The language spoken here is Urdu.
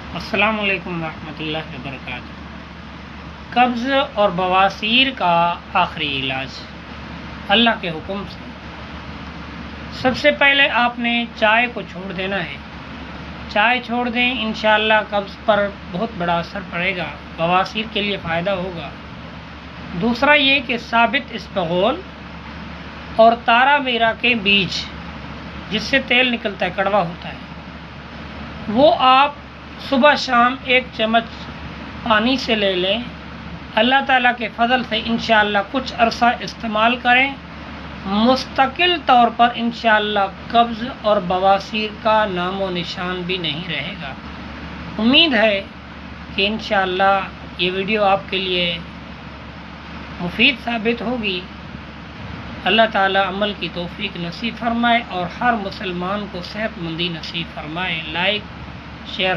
السلام علیکم ورحمۃ اللہ وبرکاتہ۔ قبض اور بواسیر کا آخری علاج اللہ کے حکم سے۔ سب سے پہلے آپ نے چائے کو چھوڑ دینا ہے۔ چائے چھوڑ دیں، انشاءاللہ قبض پر بہت بڑا اثر پڑے گا، بواسیر کے لیے فائدہ ہوگا۔ دوسرا یہ کہ ثابت اسپغول اور تارا میرا کے بیج، جس سے تیل نکلتا ہے، کڑوا ہوتا ہے، وہ آپ صبح شام 1 چمچ پانی سے لے لیں۔ اللہ تعالیٰ کے فضل سے انشاءاللہ کچھ عرصہ استعمال کریں، مستقل طور پر انشاءاللہ قبض اور بواسیر کا نام و نشان بھی نہیں رہے گا۔ امید ہے کہ انشاءاللہ یہ ویڈیو آپ کے لیے مفید ثابت ہوگی۔ اللہ تعالیٰ عمل کی توفیق نصیب فرمائے اور ہر مسلمان کو صحت مندی نصیب فرمائے۔ Like, share